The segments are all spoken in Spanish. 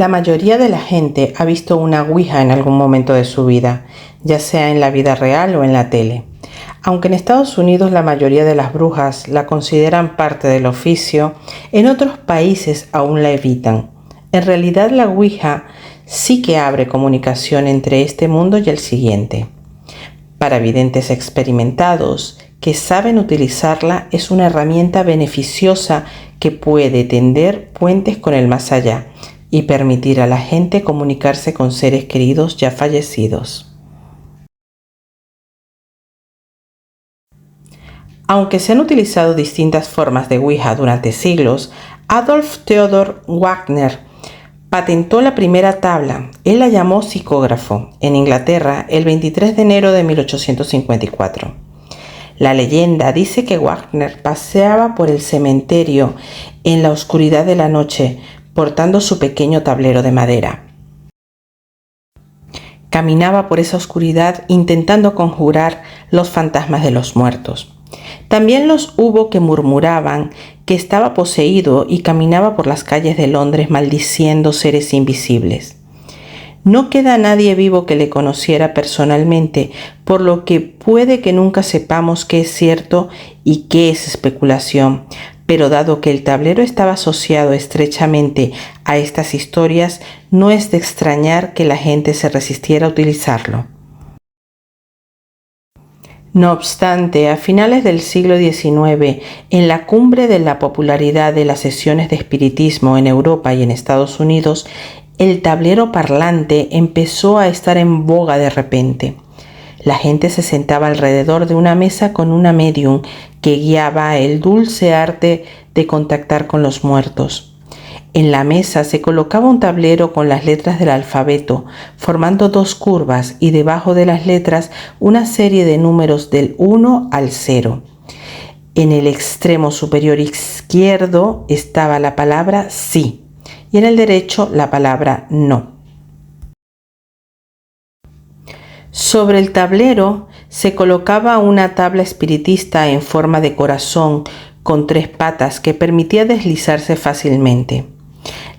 La mayoría de la gente ha visto una ouija en algún momento de su vida, ya sea en la vida real o en la tele. Aunque en Estados Unidos la mayoría de las brujas la consideran parte del oficio, en otros países aún la evitan. En realidad la ouija sí que abre comunicación entre este mundo y el siguiente. Para videntes experimentados que saben utilizarla, es una herramienta beneficiosa que puede tender puentes con el más allá y permitir a la gente comunicarse con seres queridos ya fallecidos. Aunque se han utilizado distintas formas de ouija durante siglos, Adolf Theodor Wagner patentó la primera tabla. Él la llamó psicógrafo en Inglaterra el 23 de enero de 1854. La leyenda dice que Wagner paseaba por el cementerio en la oscuridad de la noche portando su pequeño tablero de madera. Caminaba por esa oscuridad intentando conjurar los fantasmas de los muertos. También los hubo que murmuraban que estaba poseído y caminaba por las calles de Londres maldiciendo seres invisibles. No queda nadie vivo que le conociera personalmente, por lo que puede que nunca sepamos qué es cierto y qué es especulación, pero dado que el tablero estaba asociado estrechamente a estas historias, no es de extrañar que la gente se resistiera a utilizarlo. No obstante, a finales del siglo XIX, en la cumbre de la popularidad de las sesiones de espiritismo en Europa y en Estados Unidos, el tablero parlante empezó a estar en boga de repente. La gente se sentaba alrededor de una mesa con una medium que guiaba el dulce arte de contactar con los muertos. En la mesa se colocaba un tablero con las letras del alfabeto, formando dos curvas y debajo de las letras una serie de números del 1 al 0. En el extremo superior izquierdo estaba la palabra sí y en el derecho la palabra no. Sobre el tablero se colocaba una tabla espiritista en forma de corazón con 3 patas que permitía deslizarse fácilmente.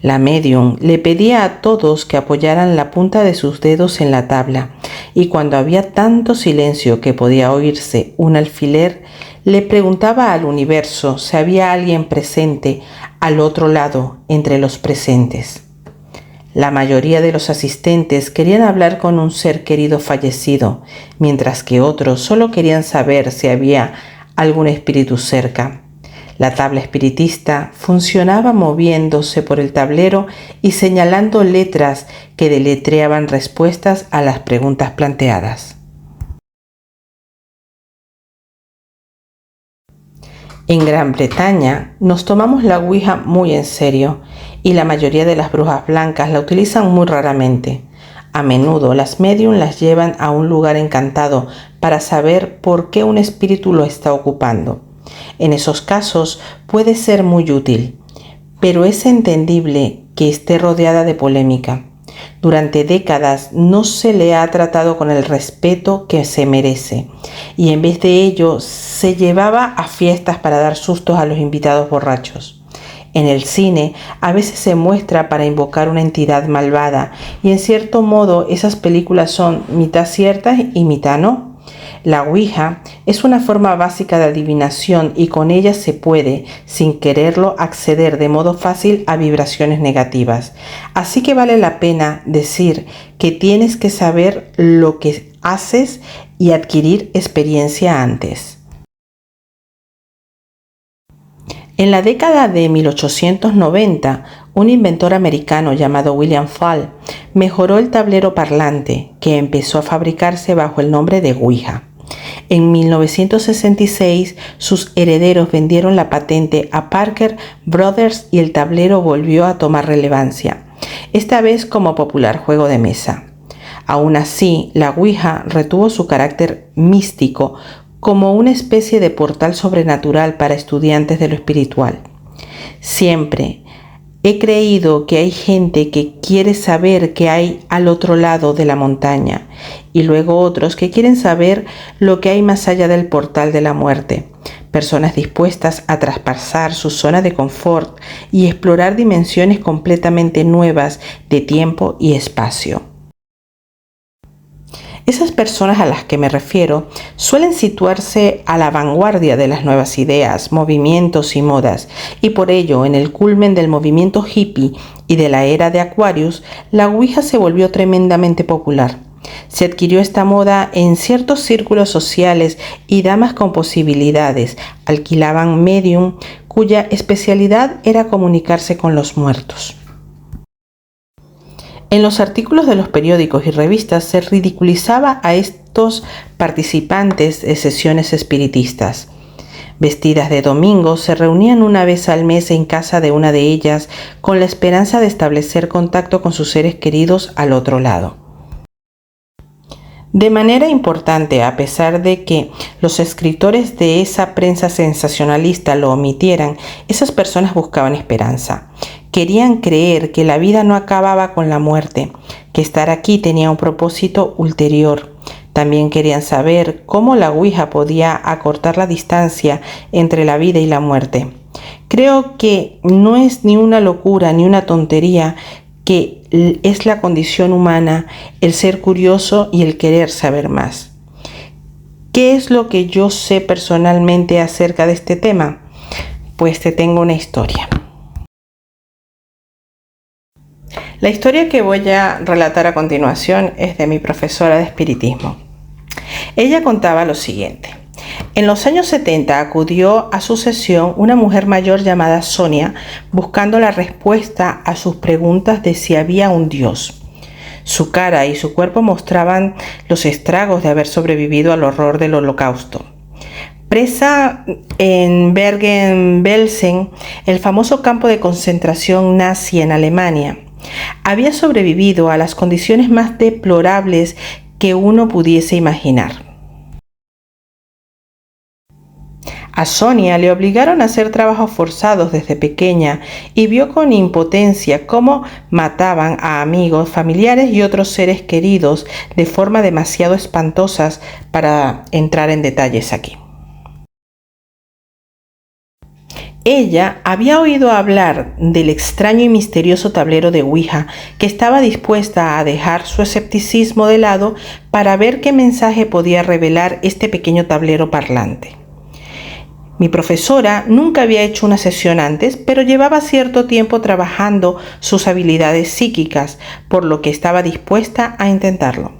La medium le pedía a todos que apoyaran la punta de sus dedos en la tabla y cuando había tanto silencio que podía oírse un alfiler, le preguntaba al universo si había alguien presente al otro lado entre los presentes. La mayoría de los asistentes querían hablar con un ser querido fallecido, mientras que otros solo querían saber si había algún espíritu cerca. La tabla espiritista funcionaba moviéndose por el tablero y señalando letras que deletreaban respuestas a las preguntas planteadas. En Gran Bretaña nos tomamos la ouija muy en serio y la mayoría de las brujas blancas la utilizan muy raramente. A menudo las medium las llevan a un lugar encantado para saber por qué un espíritu lo está ocupando. En esos casos puede ser muy útil, pero es entendible que esté rodeada de polémica. Durante décadas no se le ha tratado con el respeto que se merece y en vez de ello se llevaba a fiestas para dar sustos a los invitados borrachos. En el cine a veces se muestra para invocar una entidad malvada y en cierto modo esas películas son mitad ciertas y mitad no. La ouija es una forma básica de adivinación y con ella se puede, sin quererlo, acceder de modo fácil a vibraciones negativas. Así que vale la pena decir que tienes que saber lo que haces y adquirir experiencia antes. En la década de 1890, un inventor americano llamado William Fall mejoró el tablero parlante, que empezó a fabricarse bajo el nombre de ouija. En 1966, sus herederos vendieron la patente a Parker Brothers y el tablero volvió a tomar relevancia, esta vez como popular juego de mesa. Aún así, la ouija retuvo su carácter místico como una especie de portal sobrenatural para estudiantes de lo espiritual. Siempre he creído que hay gente que quiere saber qué hay al otro lado de la montaña y luego otros que quieren saber lo que hay más allá del portal de la muerte. personas dispuestas a traspasar su zona de confort y explorar dimensiones completamente nuevas de tiempo y espacio. Esas personas a las que me refiero suelen situarse a la vanguardia de las nuevas ideas, movimientos y modas, y por ello, en el culmen del movimiento hippie y de la era de Aquarius, la Ouija se volvió tremendamente popular. Se adquirió esta moda en ciertos círculos sociales y damas con posibilidades alquilaban medium cuya especialidad era comunicarse con los muertos. En los artículos de los periódicos y revistas se ridiculizaba a estos participantes de sesiones espiritistas. Vestidas de domingo, se reunían una vez al mes en casa de una de ellas con la esperanza de establecer contacto con sus seres queridos al otro lado. De manera importante, a pesar de que los escritores de esa prensa sensacionalista lo omitieran, esas personas buscaban esperanza. Querían creer que la vida no acababa con la muerte, que estar aquí tenía un propósito ulterior. También querían saber cómo la Ouija podía acortar la distancia entre la vida y la muerte. Creo que no es ni una locura ni una tontería, que es la condición humana el ser curioso y el querer saber más. ¿Qué es lo que yo sé personalmente acerca de este tema? Pues te tengo una historia. La historia que voy a relatar a continuación es de mi profesora de espiritismo. Ella contaba lo siguiente. En los años 70 acudió a su sesión una mujer mayor llamada Sonia buscando la respuesta a sus preguntas de si había un Dios. Su cara y su cuerpo mostraban los estragos de haber sobrevivido al horror del Holocausto. Presa en Bergen-Belsen, el famoso campo de concentración nazi en Alemania, había sobrevivido a las condiciones más deplorables que uno pudiese imaginar. A Sonia le obligaron a hacer trabajos forzados desde pequeña y vio con impotencia cómo mataban a amigos, familiares y otros seres queridos de forma demasiado espantosas para entrar en detalles aquí. Ella había oído hablar del extraño y misterioso tablero de Ouija que estaba dispuesta a dejar su escepticismo de lado para ver qué mensaje podía revelar este pequeño tablero parlante. Mi profesora nunca había hecho una sesión antes, pero llevaba cierto tiempo trabajando sus habilidades psíquicas, por lo que estaba dispuesta a intentarlo.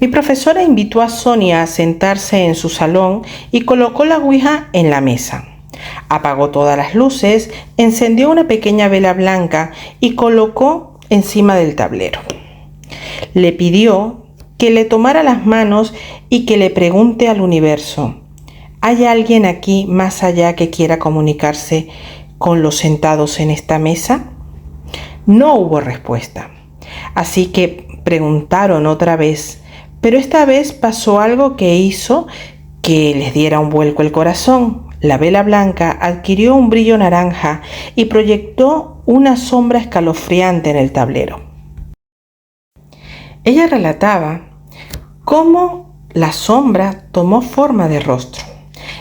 Mi profesora invitó a Sonia a sentarse en su salón y colocó la Ouija en la mesa. Apagó todas las luces, encendió una pequeña vela blanca y colocó encima del tablero. Le pidió que le tomara las manos y que le pregunte al universo: ¿hay alguien aquí más allá que quiera comunicarse con los sentados en esta mesa? No hubo respuesta, así que preguntaron otra vez, pero esta vez pasó algo que hizo que les diera un vuelco el corazón. La vela blanca adquirió un brillo naranja y proyectó una sombra escalofriante en el tablero. Ella relataba cómo la sombra tomó forma de rostro.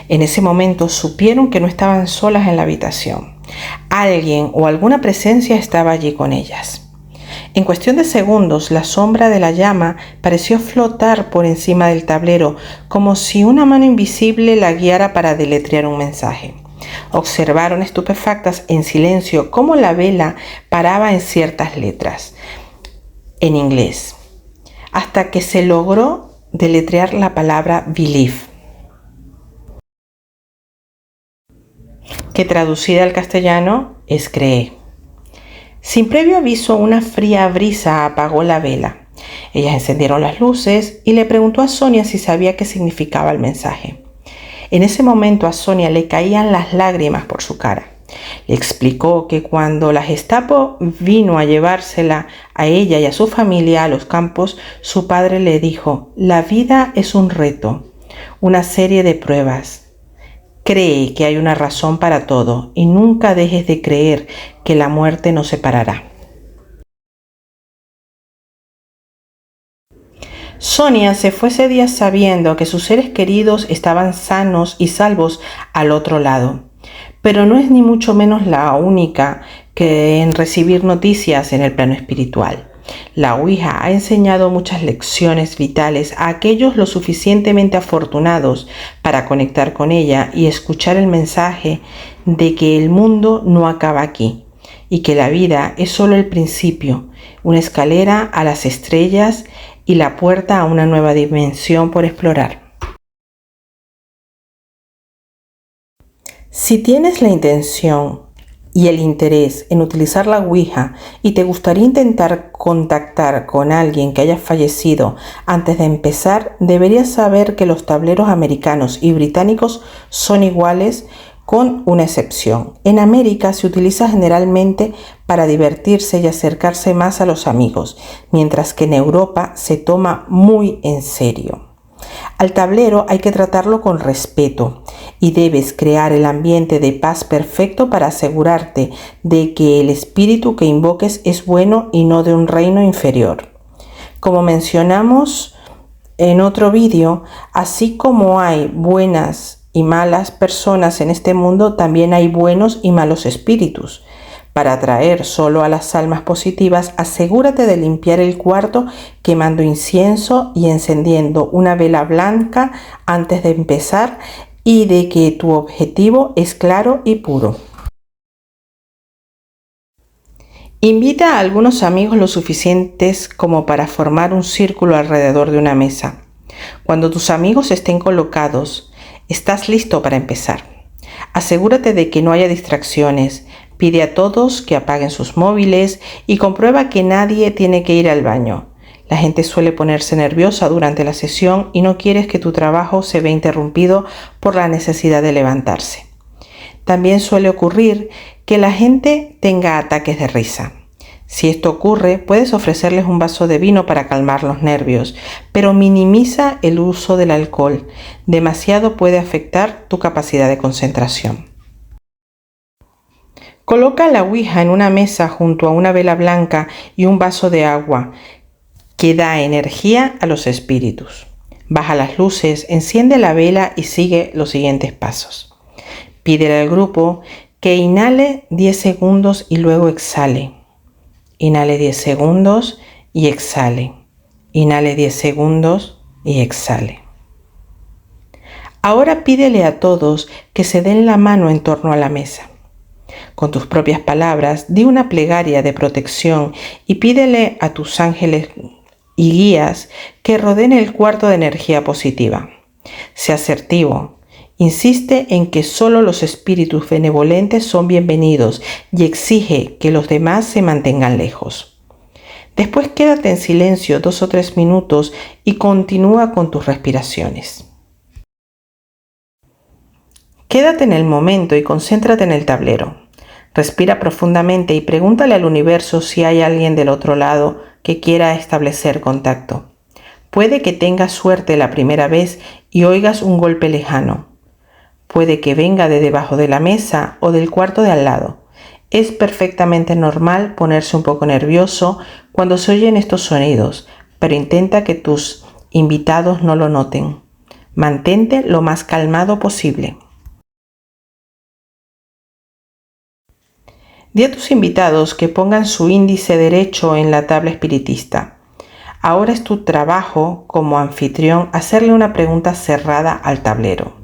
En ese momento supieron que no estaban solas en la habitación. Alguien o alguna presencia estaba allí con ellas. En cuestión de segundos, la sombra de la llama pareció flotar por encima del tablero, como si una mano invisible la guiara para deletrear un mensaje. Observaron estupefactas en silencio cómo la vela paraba en ciertas letras en inglés, hasta que se logró deletrear la palabra believe, que traducida al castellano es cree. Sin previo aviso, una fría brisa apagó la vela. Ellas encendieron las luces y le preguntó a Sonia si sabía qué significaba el mensaje. En ese momento a Sonia le caían las lágrimas por su cara. Le explicó que cuando la Gestapo vino a llevársela a ella y a su familia a los campos, su padre le dijo: la vida es un reto, una serie de pruebas. Cree que hay una razón para todo y nunca dejes de creer que la muerte nos separará. Sonia se fue ese día sabiendo que sus seres queridos estaban sanos y salvos al otro lado, pero no es ni mucho menos la única que en recibir noticias en el plano espiritual. La Ouija ha enseñado muchas lecciones vitales a aquellos lo suficientemente afortunados para conectar con ella y escuchar el mensaje de que el mundo no acaba aquí y que la vida es solo el principio, una escalera a las estrellas y la puerta a una nueva dimensión por explorar. Si tienes la intención y el interés en utilizar la Ouija y te gustaría intentar contactar con alguien que haya fallecido antes de empezar, deberías saber que los tableros americanos y británicos son iguales, con una excepción. En América se utiliza generalmente para divertirse y acercarse más a los amigos, mientras que en Europa se toma muy en serio. Al tablero hay que tratarlo con respeto y debes crear el ambiente de paz perfecto para asegurarte de que el espíritu que invoques es bueno y no de un reino inferior. Como mencionamos en otro vídeo, así como hay buenas y malas personas en este mundo, también hay buenos y malos espíritus. Para atraer solo a las almas positivas, asegúrate de limpiar el cuarto quemando incienso y encendiendo una vela blanca antes de empezar y de que tu objetivo es claro y puro. Invita a algunos amigos lo suficientes como para formar un círculo alrededor de una mesa. Cuando tus amigos estén colocados, estás listo para empezar. Asegúrate de que no haya distracciones. Pide a todos que apaguen sus móviles y comprueba que nadie tiene que ir al baño. La gente suele ponerse nerviosa durante la sesión y no quieres que tu trabajo se vea interrumpido por la necesidad de levantarse. También suele ocurrir que la gente tenga ataques de risa. Si esto ocurre, puedes ofrecerles un vaso de vino para calmar los nervios, pero minimiza el uso del alcohol. Demasiado puede afectar tu capacidad de concentración. Coloca la Ouija en una mesa junto a una vela blanca y un vaso de agua que da energía a los espíritus. Baja las luces, enciende la vela y sigue los siguientes pasos. Pídele al grupo que inhale 10 segundos y luego exhale. Inhale 10 segundos y exhale. Inhale 10 segundos y exhale. Ahora pídele a todos que se den la mano en torno a la mesa. Con tus propias palabras, di una plegaria de protección y pídele a tus ángeles y guías que rodeen el cuarto de energía positiva. Sé asertivo. Insiste en que solo los espíritus benevolentes son bienvenidos y exige que los demás se mantengan lejos. Después quédate en silencio 2 o 3 minutos y continúa con tus respiraciones. Quédate en el momento y concéntrate en el tablero. Respira profundamente y pregúntale al universo si hay alguien del otro lado que quiera establecer contacto. Puede que tengas suerte la primera vez y oigas un golpe lejano. Puede que venga de debajo de la mesa o del cuarto de al lado. Es perfectamente normal ponerse un poco nervioso cuando se oyen estos sonidos, pero intenta que tus invitados no lo noten. Mantente lo más calmado posible. Di a tus invitados que pongan su índice derecho en la tabla espiritista. Ahora es tu trabajo como anfitrión hacerle una pregunta cerrada al tablero.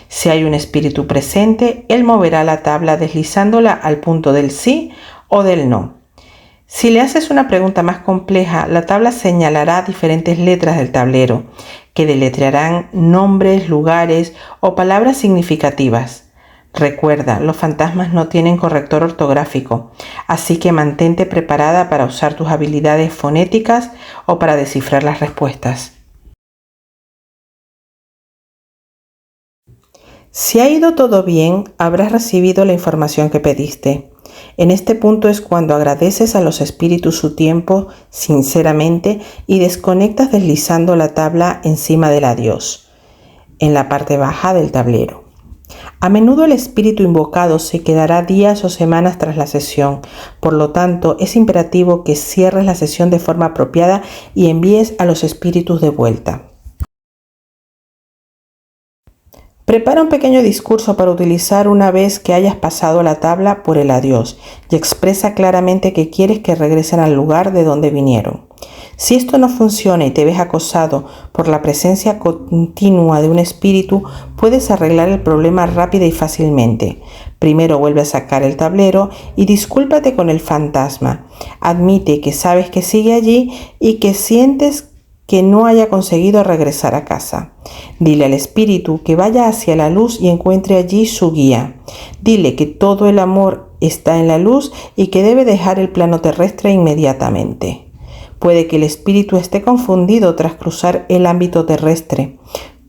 Si hay un espíritu presente, él moverá la tabla deslizándola al punto del sí o del no. Si le haces una pregunta más compleja, la tabla señalará diferentes letras del tablero, que deletrearán nombres, lugares o palabras significativas. Recuerda, los fantasmas no tienen corrector ortográfico, así que mantente preparada para usar tus habilidades fonéticas o para descifrar las respuestas. Si ha ido todo bien, habrás recibido la información que pediste. En este punto es cuando agradeces a los espíritus su tiempo sinceramente y desconectas deslizando la tabla encima del adiós, en la parte baja del tablero. A menudo el espíritu invocado se quedará días o semanas tras la sesión, por lo tanto es imperativo que cierres la sesión de forma apropiada y envíes a los espíritus de vuelta. Prepara un pequeño discurso para utilizar una vez que hayas pasado la tabla por el adiós y expresa claramente que quieres que regresen al lugar de donde vinieron. Si esto no funciona y te ves acosado por la presencia continua de un espíritu, puedes arreglar el problema rápida y fácilmente. Primero vuelve a sacar el tablero y discúlpate con el fantasma. Admite que sabes que sigue allí y que sientes que no haya conseguido regresar a casa. Dile al espíritu que vaya hacia la luz y encuentre allí su guía. Dile que todo el amor está en la luz y que debe dejar el plano terrestre inmediatamente. Puede que el espíritu esté confundido tras cruzar el ámbito terrestre,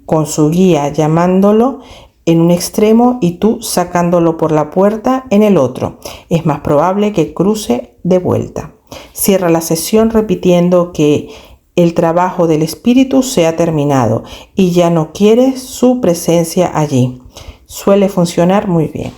con su guía llamándolo en un extremo y tú sacándolo por la puerta en el otro. Es más probable que cruce de vuelta. Cierra la sesión repitiendo que el trabajo del espíritu se ha terminado y ya no quieres su presencia allí. Suele funcionar muy bien.